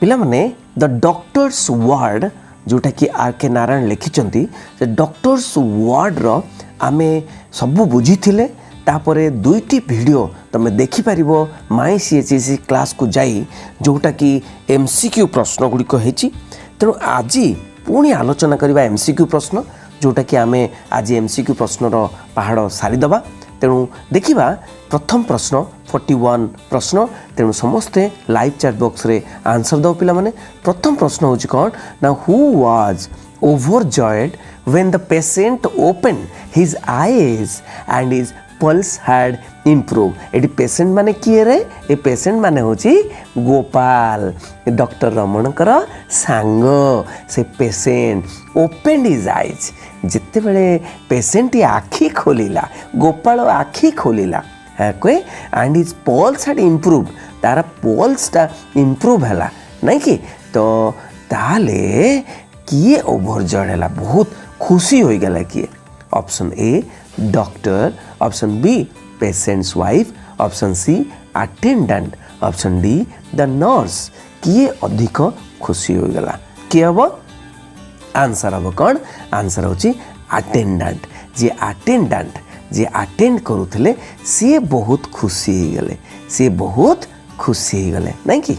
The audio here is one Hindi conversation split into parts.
पिला माने द डॉक्टर्स वार्ड जोटा कि आर के नारायण लिखिंट से डॉक्टर्स वार्ड रो आमे सबू बुझी थिले तापरे दुईटी वीडियो तुम देखिपर माई सीएचसी क्लास को जाई जोटा कि एमसीक्यू प्रश्न गुड़िक होती तेणु आज पुणी आलोचना करवा एमसीक्यू प्रश्न जोटा कि आमे आज एमसीक्यू प्रश्न पहाड़ सारीदबा तेणु देखिबा प्रथम प्रश्न 41 प्रश्न तेणु समस्ते लाइव चैट बॉक्स रे आंसर दो पिला माने प्रथम प्रश्न होची कौन ना who was overjoyed when the patient open his eyes and his pulse had improve eighty patient माने किए रे ए पेशेंट माने होची गोपाल डॉक्टर रमणकर सांग से पेशेंट ओपन हिज आईज जिते बेले पेशेंट आखि खोलिला गोपाल आखि खोलिला कहे and his pulse had improve तार पल्सटा इम्प्रूव है नहीं कि तो ताले किए ओवरजॉयड है बहुत खुशी हो गला किए option A doctor option B patient's wife option C attendant option D the nurse किए अधिक खुशी हो गला किए हम आंसर हम कौन आंसर होची अटेंडेंट जे अटेंड करुले सी बहुत खुशी हो गले सी बहुत खुशी हो गले नहीं कि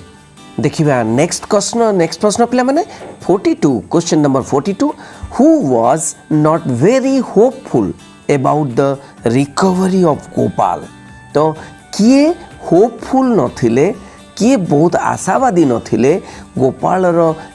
देखिए नेक्स्ट प्रश्न पिला माने 42 question number 42 who was not very hopeful about the recovery of Gopal तो किए होपफुल नथिले किए बहुत आशावादी नथिले गोपाल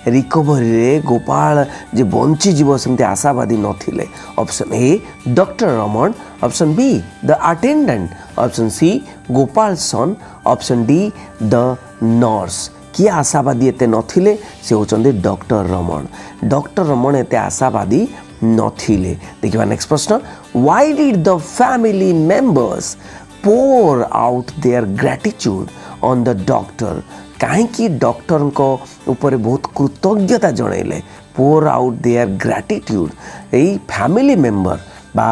रिकवरी रे गोपाल जे बंची जीव सेमती आशावादी नथिले option A doctor Raman option B the attendant option C Gopal son option D the nurse किए आशावादी एते नथिले से होचंदे डॉक्टर रमन एते आशावादी नथिले देखिबा नेक्स्ट प्रश्न why did the family members pour out their gratitude on the doctor कहीं डॉक्टर को ऊपर बहुत कृतज्ञता जनइले पोर आउट देयर ग्रेटिट्यूड यही फैमिली मेंबर बा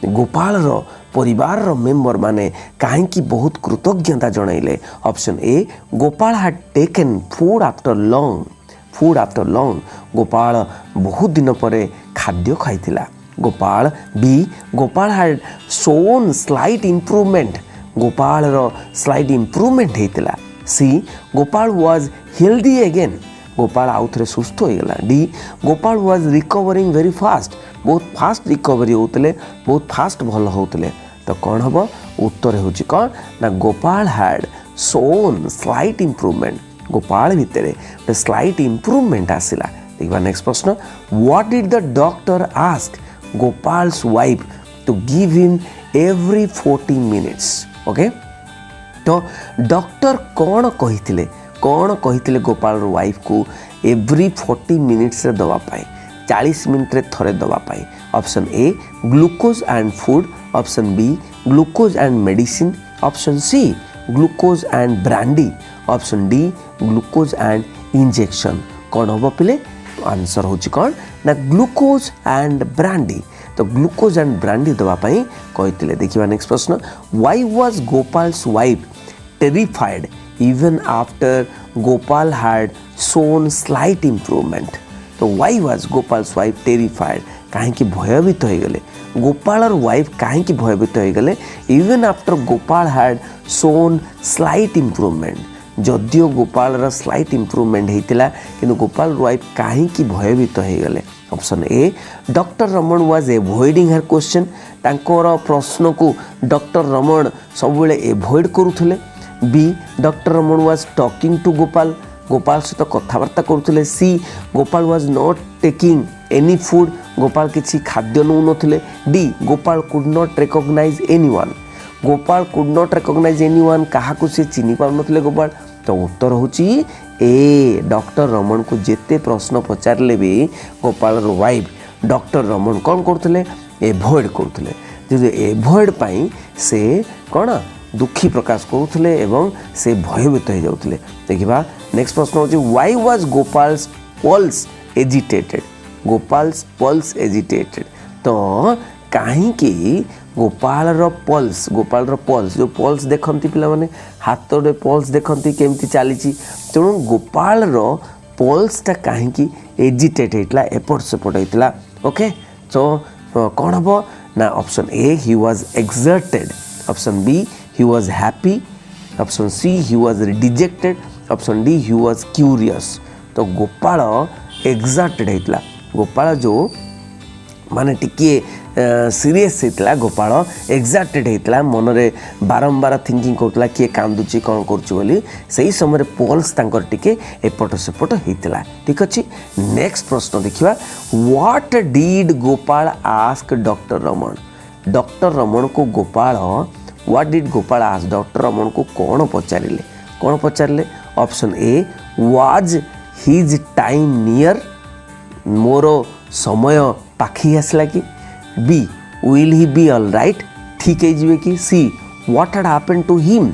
गोपाल रो परिवार रो मेंबर माने कहीं बहुत कृतज्ञता जनइले option A Gopal had taken food after long Gopal बहुत दिन पर खाद्य खाइथिला Gopal B Gopal had shown slight improvement Gopal रो स्लाइट इम्प्रूवमेंट होता C Gopal was healthy again Gopal आउ थे सुस्थ हो गला D Gopal was recovering very fast बहुत फास्ट रिकवरी होते बहुत फास्ट भल होते तो कौन हम उत्तर होची कौन ना Gopal had shown slight improvement Gopal भितर स्लाइट इम्प्रूवमेंट आसला देखा नेक्स्ट प्रश्न what did the doctor ask Gopal's wife to give him every 40 minutes okay तो डॉक्टर कौन कही गोपाल वाइफ को एवरी 40 मिनिट्स दवापाई 40 मिनट रे थरे दवापाई option A glucose and food option B glucose and medicine option C glucose and brandy option D glucose and injection कौन हम पिले आंसर होची कौन ना ग्लूकोज एंड ब्रांडी तो ग्लूकोज एंड ब्रांडी दवापाई कहते देखिए नेक्स्ट प्रश्न why was Gopal's wife terrified even after Gopal had shown slight improvement तो why was Gopal's wife terrified कहीं भयभीत हो गले गोपाल वाइफ कहीं भयभीत हो गले even after Gopal had shown slight improvement जदियो गोपाल स्लाइट इम्प्रूवमेंट होता कि गोपाल वाइफ कहीं भयभीत हो गले option A doctor Raman was avoiding her question तांकर प्रश्न को डॉक्टर रमन सब एवॉइड करुले B doctor Raman was talking to Gopal सहित कथबार्ता करुले C Gopal was not taking any food Gopal किसी खाद्य नौ नथिले D Gopal could not recognise anyone कहा से चिन्ह पार नथिले गोपाल तो उत्तर होची ए डॉक्टर रमन को जेते प्रश्न पचारे भी गोपाल वाइफ डॉक्टर रमन कौन करते एवॉइड करते जो एवॉइड पाई से कौन दुखी प्रकाश करुले एवं से भयभीत हो जाते देखा नेक्स्ट प्रश्न होची व्हाई वाज गोपाल्स पल्स एजिटेटेड तो कहीं गोपाल रो पल्स जो पल्स देखती पे मैंने हाथ रे पल्स देखती केमती चली तेणु गोपाल रो पल्सटा कहीं एजिटेट होता एपट सेपट होता ओके सो कौन हम ना option A he was exerted, option B he was happy, option C he was dejected, option D he was curious. तो गोपाल एक्सर्टेड होता गोपाल जो माने टिके सीरीयस होता गोपाल एक्साइटेड होता मन रे बारंबार थिंकिंग करता किए कांदुची कौन करुँच से समय पल्स तांकर टिके एपट सेपट होता। ठीक अच्छे नेक्स्ट प्रश्न देखिए what did Gopal ask doctor Raman को Gopal what did Gopal ask doctor Raman को कौन पचारे option A was his time near मोर समय पाखी आसला कि B will he be all right ठीक है कि C what had happened to him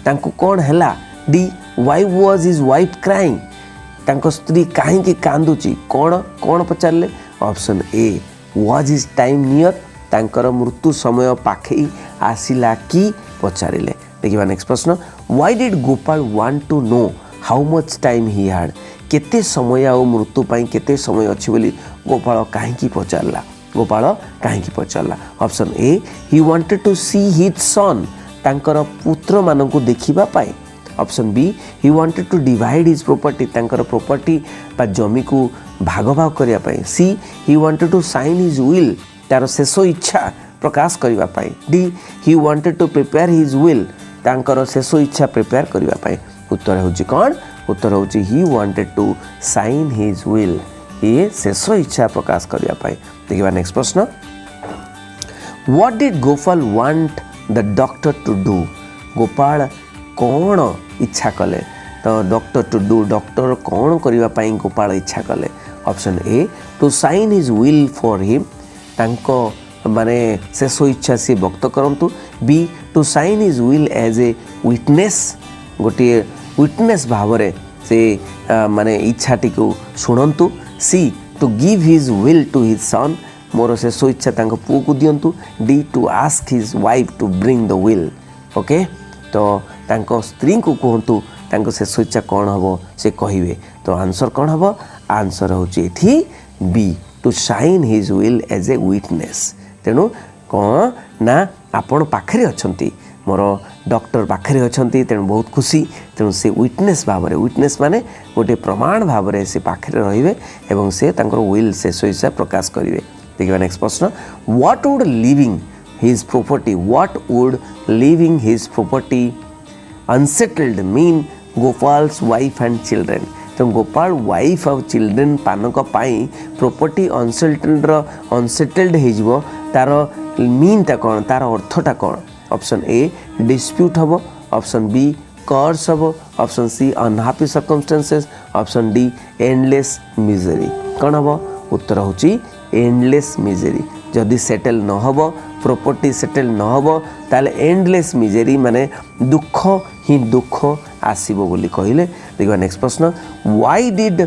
तांको कौन हैला D why was his wife crying तांको स्त्री कहीं कांदुची कौन कौन पचारे option A was his time near तांकर मृत्यु समय पाखे आसिला कि पचारे। देखिए नेक्स्ट प्रश्न why did Gopal want to know how much time he had केते समय आ मृत्यु पाई केते समय अच्छी बोली गोपाल कहीं पचारा option A he wanted to see his son तांकर पुत्र मानक देखिबा पाए, option B he wanted to divide his property तांकर प्रॉपर्टी बा जमी को भाग भाग करिया पाए, C he wanted to sign his will तार शेष इच्छा प्रकाश करिवा पाए, D he wanted to prepare his will तांकर शेष इच्छा प्रिपेयर करिवा पाए। उत्तर होची कौन उत्तर होची he wanted to sign his will ये शेष इच्छा प्रकाश करिया पाए। देखिए नेक्स्ट प्रश्न what did Gopal want the doctor to do Gopal कौन इच्छा कले तो डॉक्टर टू डू डॉक्टर कौन करिवा पाई गोपाल इच्छा कले, option A to sign his will for him तांको माने शेष इच्छा से व्यक्त करंतु, B to sign his will as a witness गोटे विटनेस भाव से माने इच्छाटी को शुणु, C to give his will to his son मोर शेष इच्छा तांको पुओ को दियंतु, D to ask his wife to bring the will okay तो तांको स्त्री को कहतु तांको शेष इच्छा कौन हम से कहे तो आंसर कौन हम आंसर होची एठी B to sign his will as a witness. तेणु कौन ना आपण पाखरे अछंती मोर डॉक्टर पाखरे अछंती तेणु बहुत खुशी तेणु से विटनेस भाव में विटनेस माने गोटे प्रमाण भाव में से पाखरे रहिबे एवं से तांकर विल शेष इच्छा प्रकाश करिवे। देखिए नेक्स्ट प्रश्न what would living his property unsettled mean गोपाल्स wife and children तो गोपाल वाइफ और चिल्ड्रेन पानक पाई प्रॉपर्टी अनसेटल्ड हो तार मीनटा कौन तार अर्थटा कौन, ऑप्शन ए डिस्प्यूट हम, ऑप्शन बी कर्स हम, option C unhappy circumstances, option D endless misery कौन हम उत्तर होची एंडलेस मिजरी जदि सेटल न हो प्रॉपर्टी सेटल न हो ताले एंडलेस मिजरी माने दुख ही दुख आसीबो बोली कहले। देखिए नेक्स्ट प्रश्न why did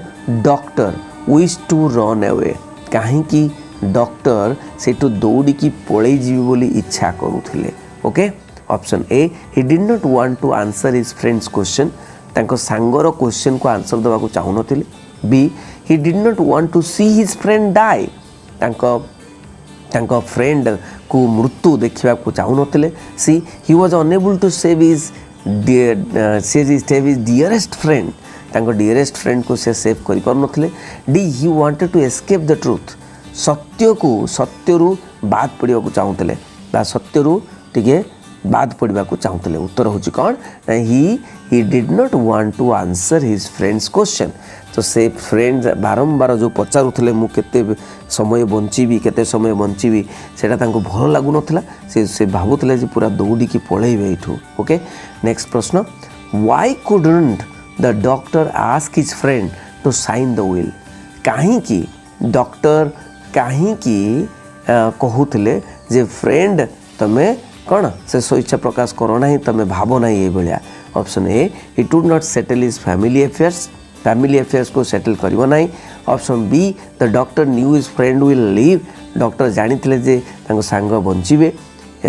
doctor wish to run away कहीं डॉक्टर सेठू दौड़ी की पड़े जीवी बोली इच्छा करुले okay, option A he did not want to answer his friends question तांको सांगर क्वेश्चन को आंसर देवा को चाहू नथिले, B he did not want to see his friend die तांको फ्रेंड को मृत्यु देखा चाहू नथिले, C he was unable to save his dearest friend तांको डियरेस्ट फ्रेंड को से सेव करि पार नथिले, D he wanted to escape the truth सत्यरू बाद पड़िया को चाहूले बा सत्यरू टिके बाद पड़वा को चाहूले। उत्तर होची कौन ना he did not want to answer his friends question तो से फ्रेंड्स बारंबार जो पचारूले मु केते समय बंचीबी केते समय बंचीबी सेटा तांको भल लागु नथिला से भाबुतले जे पूरा दौड़ी की पळेइबे एठू ओके। नेक्स्ट प्रश्न why couldn't the doctor ask his friend to sign the will कहीं की डॉक्टर कहीं कहूले जे फ्रेंड तमे कौन से इच्छा प्रकाश करो ना तमें भाव ना ये भाया, option A it would not settle his family affairs को सेटल करिवो नाही, option B the doctor knew his friend will leave doctor जानी जे तांको सांग बंचिबे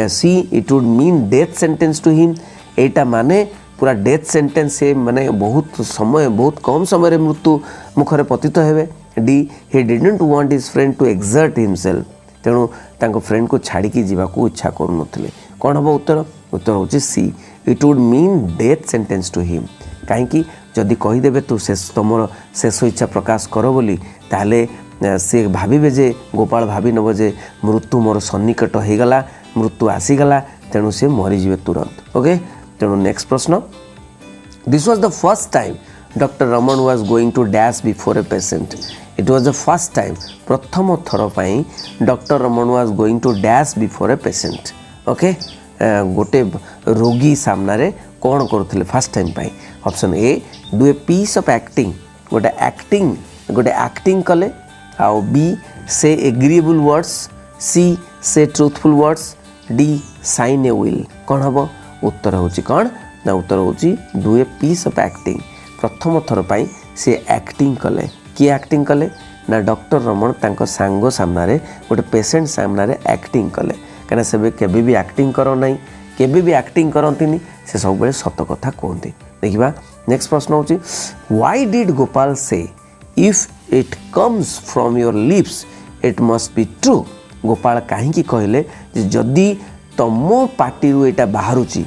C it would mean death sentence to him एटा माने पूरा डेथ सेंटेंस से माने बहुत समय बहुत कम समय रे मृत्यु मुखरे पतित हेबे D he didn't want his friend to exert himself तेणु तांको फ्रेंड को छाड़ी की जीवा को इच्छा करू नथिले कोन हबो उत्तर उत्तर होची C it would mean death sentence to him कहीं जदि कहीदेवे तू शेष तुम शेष इच्छा प्रकाश कर बोली ताले से भावे जे गोपाल भावी नब जे मृत्यु मोर सन्निकट हो गला मृत्यु आसीगला तेणु से मरीजे तुरंत ओके तेणु नेक्स्ट प्रश्न this was the first time doctor Raman was going to dash before a patient it was the first time प्रथम थर पाई doctor Raman was going to dash before a patient okay गोटे रोगी सामने कौन करुले फर्स्ट टाइम पाई option A do a piece of acting गोटे एक्टिंग कले आउ B say agreeable words C say truthful words D sign a will कौन हम उत्तर होची कौन ना उत्तर होची D a piece of acting प्रथम थर पाई से एक्टिंग कले किए एक्टिंग कले ना डॉक्टर रमन तांको सांग सामने गोटे पेशेंट सामने एक्टिंग कले कहीं से केबे भी एक्टिंग करो नहीं केबे भी एक्टिंग करंतिनी से सब बेले सत कथा कहते देखिबा नेक्स्ट प्रश्न होची व्हाई डिड गोपाल से if it comes from your lips it must be true Gopal कहीं कहले जदि तम पार्टी रू एटा बाहरुची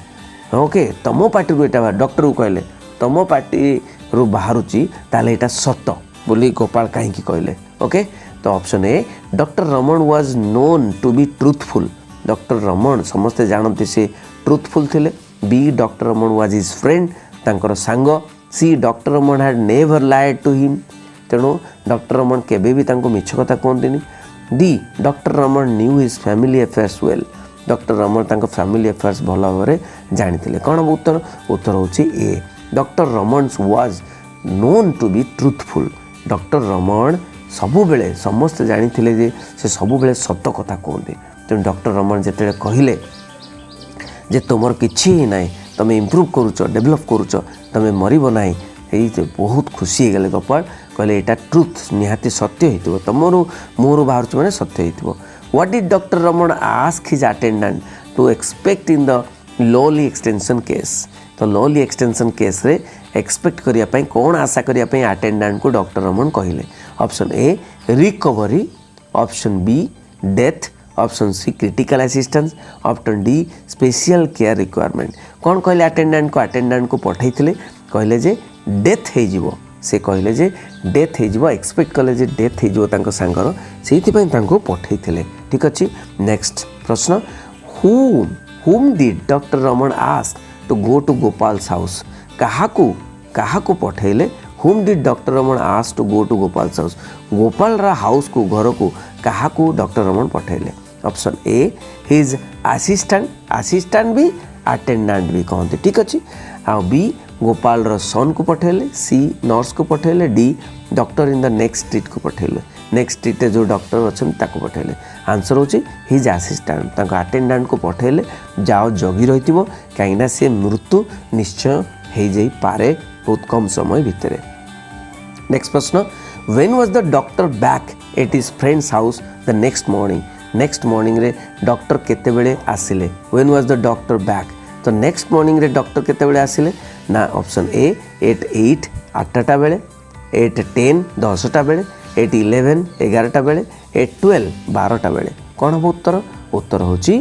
ओके तम पार्टी रू एटा डॉक्टर को कहले तम पार्टी रू बाहरुची ताले एटा सत बोली गोपाल कहीं कहले ओके तो option A doctor Raman was known to be truthful doctor Raman समस्ते जानते से ट्रूथफुल थिले B doctor Raman was his friend तांकर सांग C doctor Raman had never lied to him तेणु डॉक्टर रमन केबे भी तांको मिछ कथा कहंतिनी D doctor Raman knew his family affairs well doctor Raman तांको फैमिली अफेयर्स भल भाव जानी कौन उत्तर उत्तर होची A doctor Raman was known to be truthful doctor Raman सबु बेले समस्त जानी जे से सबु बेले सत कथा कहते तेणु डॉक्टर रमन जिते कहले जे तुमर किछि ही ना तुम इम्प्रूव करुच डेभलप करुच तुम मरब ना ये बहुत खुशी हो गले गोपाल कहले यहाँ ट्रुथ निहाती सत्य हो तुमर मोर बाहर मैंने सत्य हो what did doctor Raman ask his attendant to expect in the lolly extension case तो लॉली एक्सटेंशन केस रे एक्सपेक्ट करने कौन आशा करने अटेंडेंट को डॉक्टर रमन कहले option A recovery option B death option C critical assistance option D special care requirement कौन कहले अटेंडेंट को पठे कहले जे डेथ हो से कहले जे डेथ हो एक्सपेक्ट कले जे डेथ हो सांगर से पठे ठीक अच्छे नेक्स्ट प्रश्न whom did doctor Raman ask to go to Gopal's house काहाकू पठेले whom did doctor Raman ask to go to Gopal's house Gopal रा हाउस को घर को काहाकू डॉक्टर रमन पठेले ऑप्शन ए हिज असिस्टेंट भी अटेंडेंट भी कहते ठीक अच्छे आ बी गोपाल रो सन को पठेले सी नर्स को पठेले D doctor in the next street को पठेले नेक्स्ट स्ट्रीट जो डॉक्टर अच्छा पठेले आंसर होची हिज असिस्टेंट अटेंडेंट को पठेले जाओ जगी रही कहीं से मृत्यु निश्चय हो जाई पारे बहुत कम समय भितर नेक्स्ट प्रश्न when was the doctor back at his friend's house the next morning रे डॉक्टर केते बेले आसिले when was the doctor back to next morning रे डॉक्टर केते बेले आसिले ना ऑप्शन ए एट 8 8टा बेले 8 10 10टा बेले 8 11 11टा बेले 8 12 12टा बेले कौन हम उत्तर होची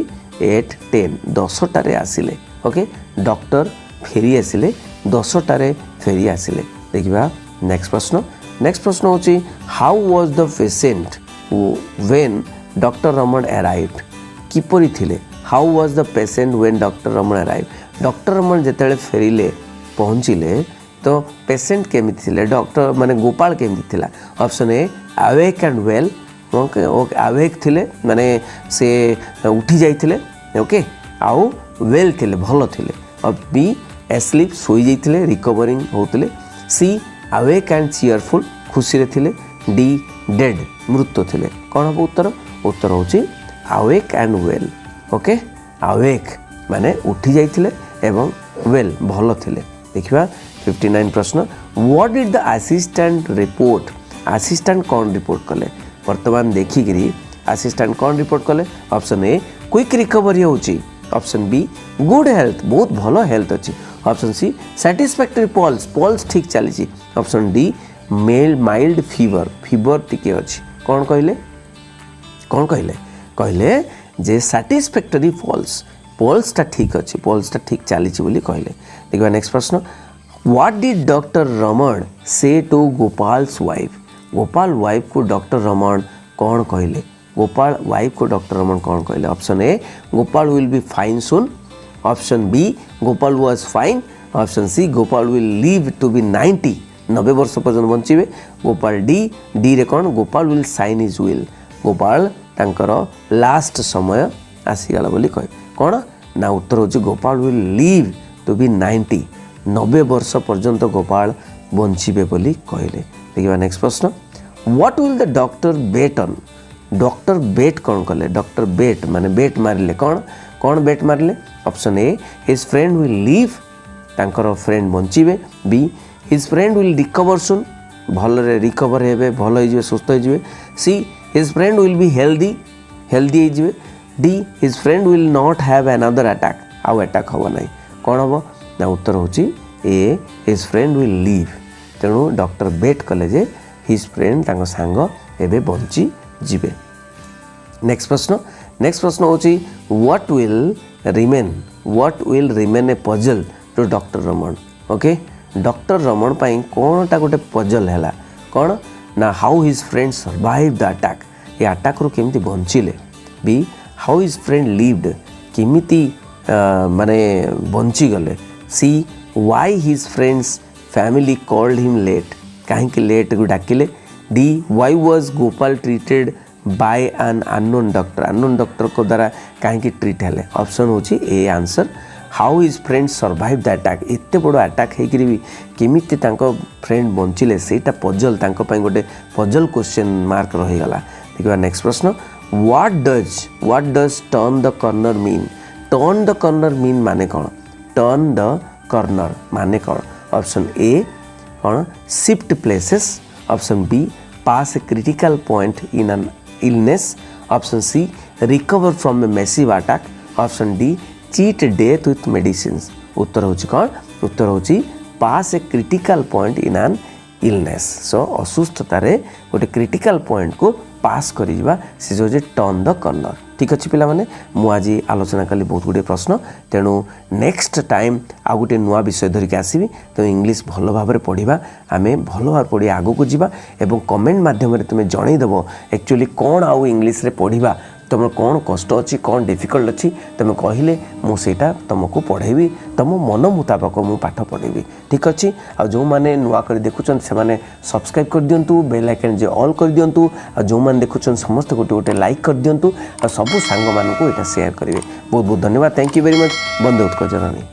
8 10 10टारे आसिले ओके डॉक्टर फेरी आसिले 10टारे फेरी आसिले देखिबा नेक्स्ट प्रश्न होची how was the patient when doctor Raman arrived किपरि थिले how was the patient when doctor Raman arrived doctor Raman जेतेले फेरिले पहुँचिले तो पेशेंट केमी थिले डॉक्टर माने गोपाल केमी थिला option A awake and well okay okay awake थिले माने से उठी जाइथिले ओके आउ वेल थिले भलो थिले और बी एस्लीप सोई जाइथिले रिकवरिंग होतिले सी अवेक एंड चीयरफुल खुशी रे थिले डी डेड मृत्यु थिले कौन हम उत्तर होची awake and well okay awake माने उठी जाइथिले एवं वेल भलो थिले देखिबा 59 प्रश्न what did the assistant report assistant कौन रिपोर्ट कले वर्तमान देखिकी असिस्टेंट कौन रिपोर्ट कले ऑप्शन ए क्विक रिकवरी होची ऑप्शन बी गुड हेल्थ बहुत भलो हेल्थ अच्छी ऑप्शन सी सैटिस्फैक्टरी पल्स ठीक चली ऑप्शन डी माइल्ड फीवर टिके अच्छी कौन कहले कहले जे सैटिस्फैक्टरी पल्सटा ठीक अच्छी पल्सटा ठीक चली कहले देखिए नेक्स्ट प्रश्न what did doctor Raman say to Gopal's wife को डॉक्टर रमण कौन कहले गोपाल वाइफ को डॉक्टर रमन कौन कहले option A Gopal will be fine सुन option B Gopal was fine option C Gopal will live to be 90 वर्ष पर्यंत बंचिबे गोपाल डी रे कौन Gopal will sign his will Gopal तांकर लास्ट समय आसीगला बोली कहे कौन ना उत्तर होची Gopal will live to be 90 वर्ष पर्यंत गोपाल बंचिबे बोली कहले देखिबा नेक्स्ट प्रश्न what will the doctor bet on doctor bet कौन कले डॉक्टर बेट माने बेट मारिले कौन बेट मारिले option A his friend will live तांकर फ्रेंड बंचिबे B his friend will recover soon भलरे रिकवर हेबे भल होइजिबे सुस्थ होइजिबे C his friend will be healthy होइजिबे D his friend will not have another attack आउ अटैक होबो नै कौन होबो ना उत्तर होची A his friend will live तेणु डॉक्टर बेट कले जे हिज फ्रेंड तांको सांग एबे बंची जीवे नेक्स्ट प्रश्न होची what will remain a puzzle to doctor Raman okay doctor Raman पाई कोनटा गोटे पजल हैला कौन ना how his friend survive the attack ये अटैक रो केमती बंचिले B how his friend lived केमिति माने बंची गले C why his friend's family called him late कहीं लेट को डाकिले D why was Gopal treated by an unknown doctor को द्वारा कहीं ट्रीट है ऑप्शन होची A answer how his friend survive the attack एत बड़ अटैक होकर भी केमिति तांको फ्रेंड बंचिले सेटा पजल तांको पई गोटे पजल क्वेश्चन मार्क रहीगला देखिए नेक्स्ट प्रश्न what does turn the corner mean माने कौन टर्न द कॉर्नर माने कौन ऑप्शन ए कौन shift places option B pass a critical point in an illness option C recover from a massive attack option D cheat death with medicines उत्तर होची कौन उत्तर होची pass a critical point in an illness so असुस्थतारे गोटे क्रिटिकल पॉइंट को पास करिबा से जो टर्न द कॉर्नर ठीक अच्छे पिला माने मु आज आलोचना कली बहुत गुड़े प्रश्न तेणु नेक्स्ट टाइम आ गोटे नुआ विषय धरिक आसबि तो इंग्लिश भल भाव पढ़ा आम भल भाव पढ़ी आगो को जीवा एवं कमेंट माध्यम तुम जनईदेव एक्चुअली कौन आउ इंग्लिश रे पढ़ा तुम कौन कष्ट अच्छी कौन डिफिकल्ट अच्छी तुम कहले मुझा तुमको पढ़ेबी तुम मन मुताबक मु पाठ पढ़ेबी ठीक अच्छे आ जो मैंने नुआ कर देखुं से सब्सक्राइब कर दिंतु बेल आइकन जे ऑल कर दिंतु आ जो मैंने देखुं समस्त गोटे गोटे लाइक कर दिंतु आ सब सांग मानू यहाँ शेयर करेंगे बहुत बहुत धन्यवाद थैंक यू वेरी मच बंदे उत्कर्ष जननी।